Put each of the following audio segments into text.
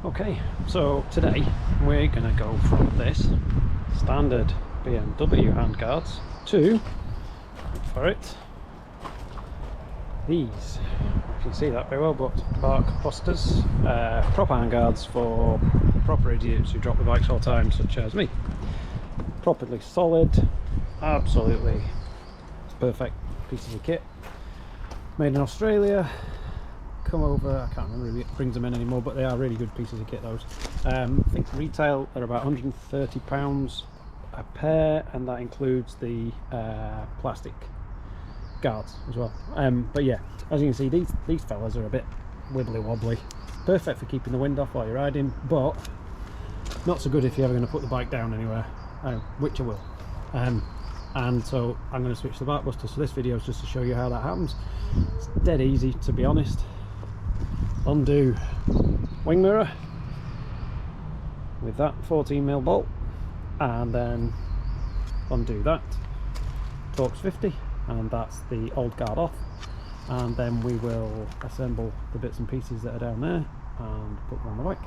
Okay, so today we're going to go from this standard BMW handguards to, wait for it, these. You can see that very well, but BARKBUSTERs, proper handguards for proper idiots who drop the bikes all the time, such as me. Properly solid, absolutely perfect pieces of kit. Made in Australia. Come over, I can't remember if it brings them in anymore, but they are really good pieces of kit, those. I think retail are about £130 a pair, and that includes the plastic guards as well. But yeah, as you can see, these fellas are a bit wibbly wobbly. Perfect for keeping the wind off while you're riding, but not so good if you're ever going to put the bike down anywhere, which I will. And so I'm going to switch to the BARKBUSTERs. So this video is just to show you how that happens. It's dead easy, to be honest. Undo wing mirror with that 14mm bolt, and then undo that Torx 50, and that's the old guard off, and then we will assemble the bits and pieces that are down there and put them on the bike.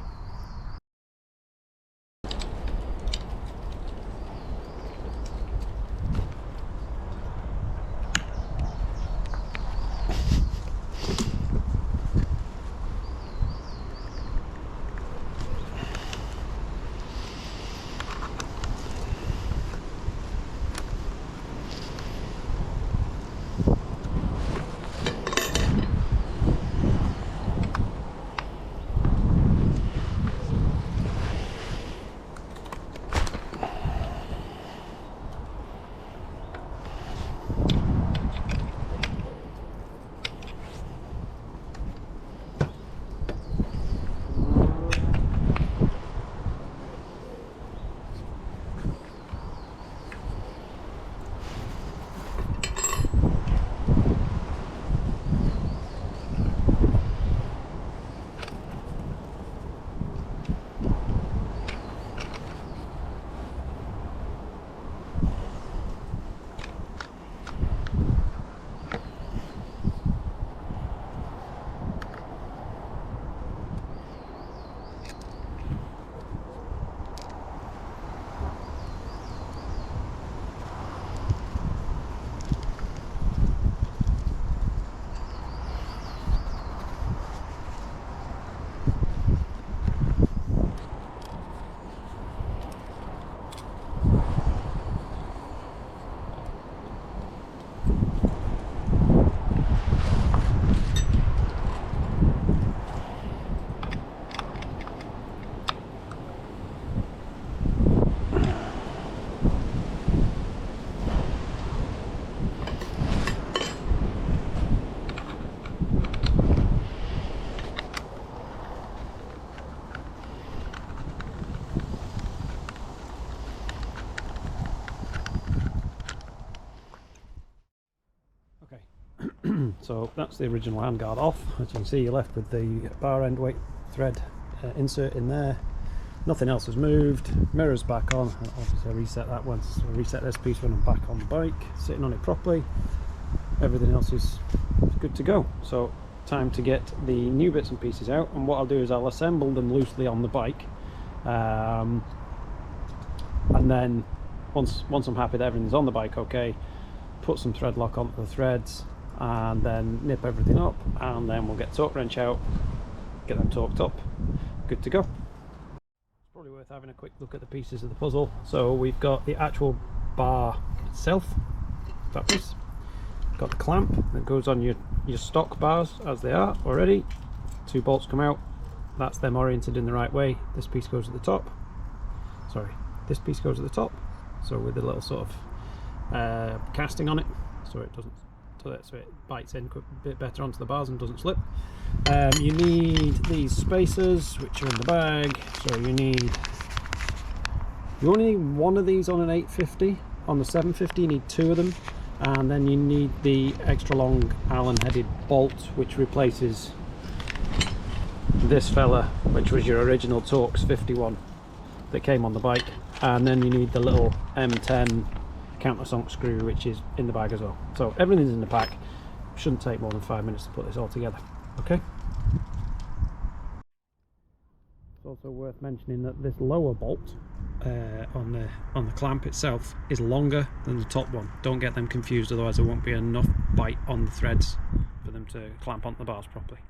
So that's the original handguard off. As you can see, you're left with the bar end weight thread insert in there. Nothing else has moved. Mirror's back on. Obviously I reset that once. I reset this piece when I'm back on the bike, sitting on it properly. Everything else is good to go. So time to get the new bits and pieces out, and what I'll do is I'll assemble them loosely on the bike, and then once I'm happy that everything's on the bike okay, put some thread lock onto the threads, and then nip everything up, and then we'll get torque wrench out, get them torqued up, good to go. It's probably worth having a quick look at the pieces of the puzzle. So we've got the actual bar itself, that piece, got the clamp that goes on your stock bars as they are already. Two bolts come out, that's them oriented in the right way. This piece goes at the top, this piece goes at the top, so with a little sort of casting on it, so it bites in a bit better onto the bars and doesn't slip. You need these spacers, which are in the bag. So you only need one of these on an 850. On the 750 you need two of them, and then you need the extra long Allen headed bolt, which replaces this fella, which was your original Torx 51 that came on the bike, and then you need the little M10 countersunk screw, which is in the bag as well. So everything's in the pack. Shouldn't take more than 5 minutes to put this all together. Okay, so Also worth mentioning that this lower bolt on the clamp itself is longer than the top one. Don't get them confused, otherwise there won't be enough bite on the threads for them to clamp onto the bars properly.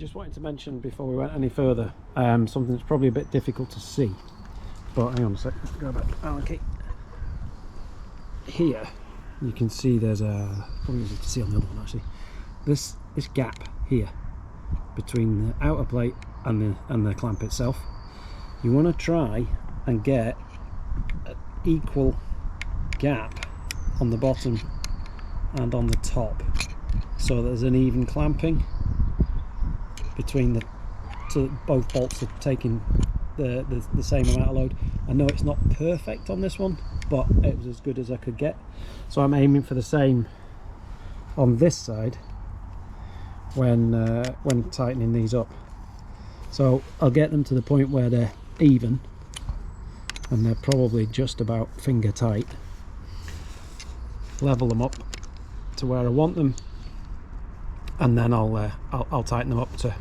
just wanted to mention before we went any further, something that's probably a bit difficult to see, but hang on a sec, let's go back. Okay, here you can see there's a, probably easy to see on the other one actually, this gap here between the outer plate and the clamp itself. You want to try and get equal gap on the bottom and on the top, so there's an even clamping between the, so that both bolts are taking the same amount of load. I know it's not perfect on this one, but it was as good as I could get, so I'm aiming for the same on this side when tightening these up. So I'll get them to the point where they're even, and they're probably just about finger tight. Level them up to where I want them, and then I'll tighten them up to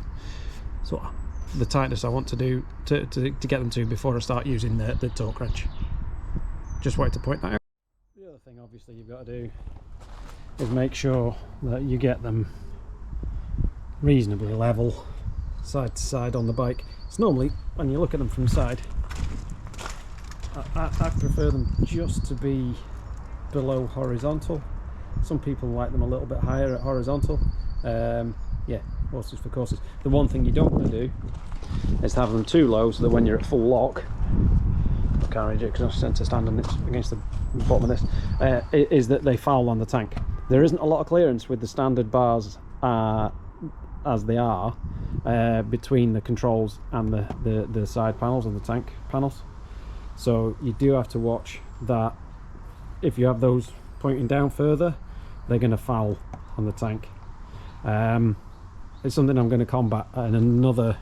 sort of the tightness I want to do to get them to before I start using the torque wrench. Just wanted to point that out. The other thing obviously you've got to do is make sure that you get them reasonably level side to side on the bike. It's normally, when you look at them from the side, I prefer them just to be below horizontal. Some people like them a little bit higher at horizontal. Yeah, horses for courses. The one thing you don't want to do is have them too low, so that when you're at full lock, I can't reach it because I tend to stand on it against the bottom of this, is that they foul on the tank. There isn't a lot of clearance with the standard bars as they are between the controls and the side panels and the tank panels, so you do have to watch that. If you have those pointing down further, they're going to foul on the tank. It's something I'm going to combat in another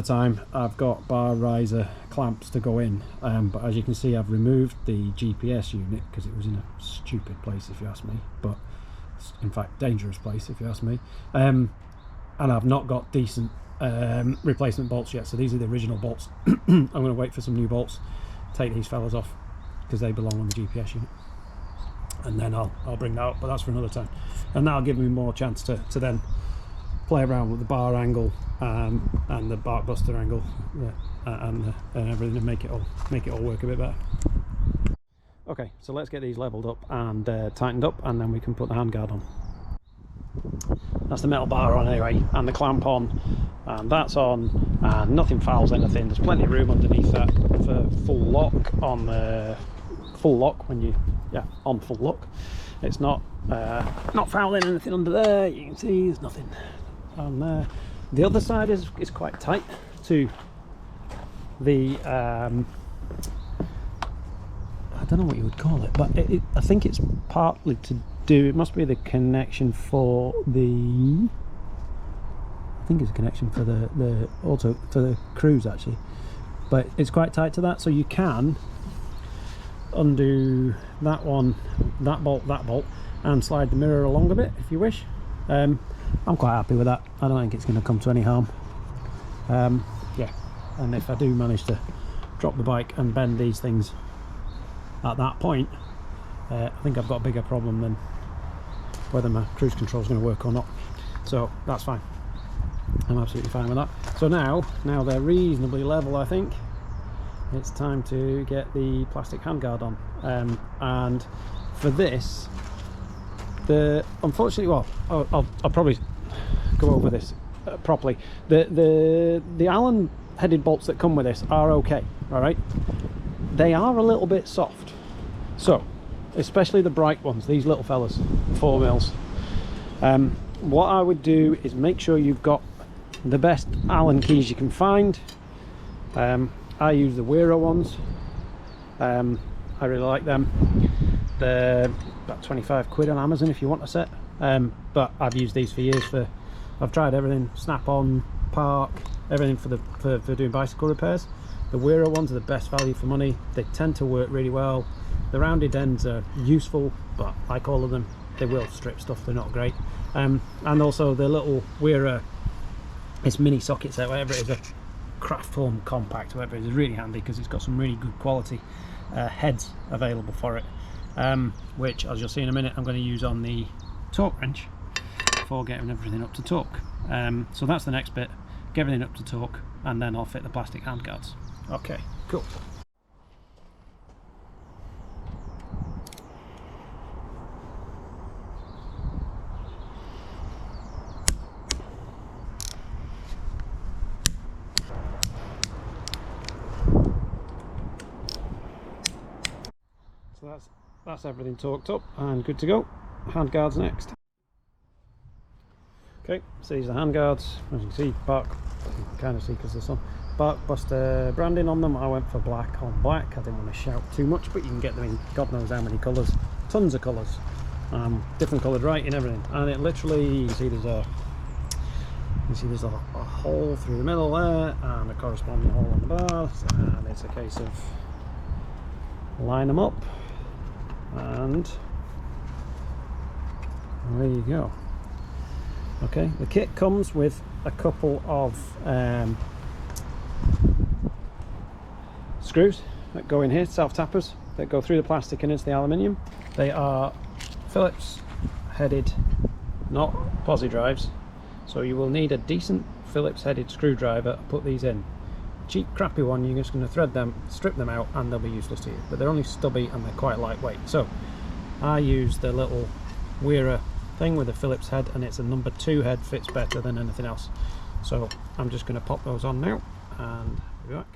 time. I've got bar riser clamps to go in, but as you can see, I've removed the GPS unit because it was in a stupid place, if you ask me, but in fact dangerous place if you ask me, and I've not got decent replacement bolts yet, so these are the original bolts. I'm going to wait for some new bolts, take these fellas off because they belong on the GPS unit, and then I'll bring that up, but that's for another time, and that'll give me more chance to then play around with the bar angle and the BARKBUSTER angle, and everything, and make it all work a bit better. Okay, so let's get these leveled up and tightened up, and then we can put the handguard on. That's the metal bar on anyway, and the clamp on, and that's on, and nothing fouls anything. There's plenty of room underneath that for full lock on the full lock when you on full lock. It's not fouling anything under there. You can see there's nothing on there. The other side is quite tight to the I don't know what you would call it, but I think it's partly to do, it must be the connection for the, I think it's a connection for the also for the cruise actually, but it's quite tight to that, so you can undo that one, that bolt, and slide the mirror along a bit if you wish. I'm quite happy with that. I don't think it's going to come to any harm. Yeah, and if I do manage to drop the bike and bend these things at that point, I think I've got a bigger problem than whether my cruise control is going to work or not, so that's fine. I'm absolutely fine with that. So now they're reasonably level, I think it's time to get the plastic handguard on, and for this, unfortunately, well, I'll probably go over this properly. The Allen headed bolts that come with this are okay, all right. They are a little bit soft, so especially the bright ones, these little fellas, 4 mils. What I would do is make sure you've got the best Allen keys you can find. I use the Wero ones. I really like them. They're about 25 quid on Amazon if you want a set, but I've used these for years. I've tried everything, Snap-on, Park, everything for doing bicycle repairs. The Wero ones are the best value for money. They tend to work really well. The rounded ends are useful, but like all of them, they will strip stuff. They're not great. And also the little Wero, it's mini sockets, whatever it is, a craft form compact, whatever it is really handy because it's got some really good quality heads available for it, which, as you'll see in a minute, I'm going to use on the torque wrench for getting everything up to torque. So that's the next bit, get everything up to torque, and then I'll fit the plastic handguards. Okay, cool. so that's everything torqued up and good to go. Handguards next. Okay, so these are the handguards. As you can see, you can kind of see because there's some BARKBUSTER branding on them. I went for black on black. I didn't want to shout too much, but you can get them in God knows how many colours. Tons of colours. Different coloured writing, everything. And it literally, you see there's a hole through the middle there and a corresponding hole on the bar, and it's a case of line them up and there you go. Okay, the kit comes with a couple of screws that go in here, self-tappers, that go through the plastic and into the aluminium. They are Phillips headed, not posi drives, so you will need a decent Phillips headed screwdriver to put these in. Cheap crappy one, you're just going to thread them, strip them out, and they'll be useless to you, but they're only stubby and they're quite lightweight. So I use the little Weira thing with a Phillips head, and it's a number 2 head, fits better than anything else. So I'm just going to pop those on now and be back.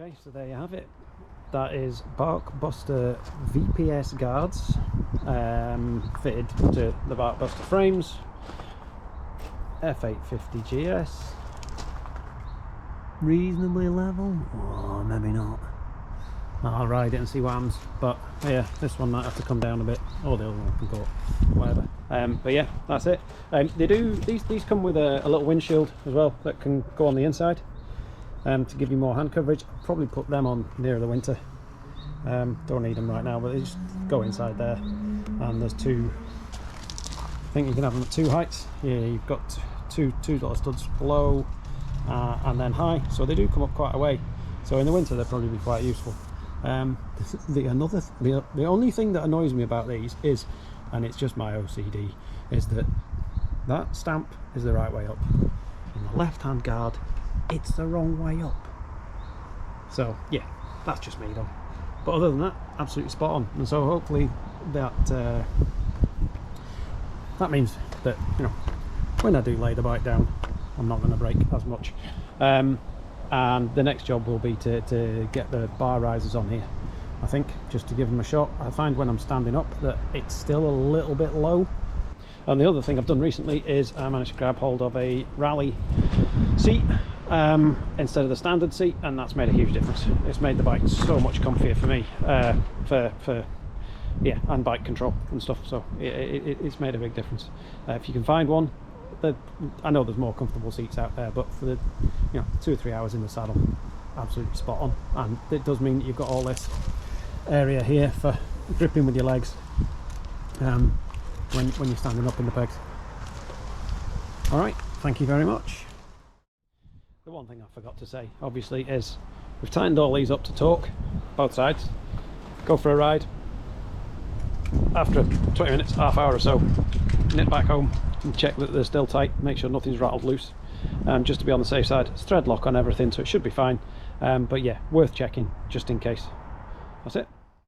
Okay, so there you have it. That is BARKBUSTER VPS guards fitted to the BARKBUSTER frames. F850 GS. Reasonably level? Oh, maybe not. I'll ride it and see what happens. But yeah, this one might have to come down a bit, or the other one can go up, whatever. But yeah, that's it. These come with a little windshield as well that can go on the inside. To give you more hand coverage. I'll probably put them on near the winter. Don't need them right now, but they just go inside there. And there's two, I think you can have them at 2 heights. Yeah, you've got two little studs below and then high, so they do come up quite a way. So in the winter they'll probably be quite useful. The only thing that annoys me about these is, and it's just my OCD, is that stamp is the right way up. In the left hand guard, it's the wrong way up. So yeah, that's just me though. But other than that, absolutely spot on. And so hopefully that means that, you know, when I do lay the bike down, I'm not going to brake as much. And the next job will be to get the bar risers on here, I think, just to give them a shot. I find when I'm standing up that it's still a little bit low. And the other thing I've done recently is I managed to grab hold of a rally seat instead of the standard seat, and that's made a huge difference. It's made the bike so much comfier for me, yeah, and bike control and stuff. So it's made a big difference. If you can find one, I know there's more comfortable seats out there, but for the 2 or 3 hours in the saddle, absolutely spot on. And it does mean that you've got all this area here for gripping with your legs when you're standing up in the pegs. All right, thank you very much. The one thing I forgot to say, obviously, is we've tightened all these up to torque, both sides. Go for a ride. After 20 minutes, half hour or so, nip back home and check that they're still tight, make sure nothing's rattled loose, just to be on the safe side. It's thread lock on everything, so it should be fine, but yeah, worth checking just in case. That's it.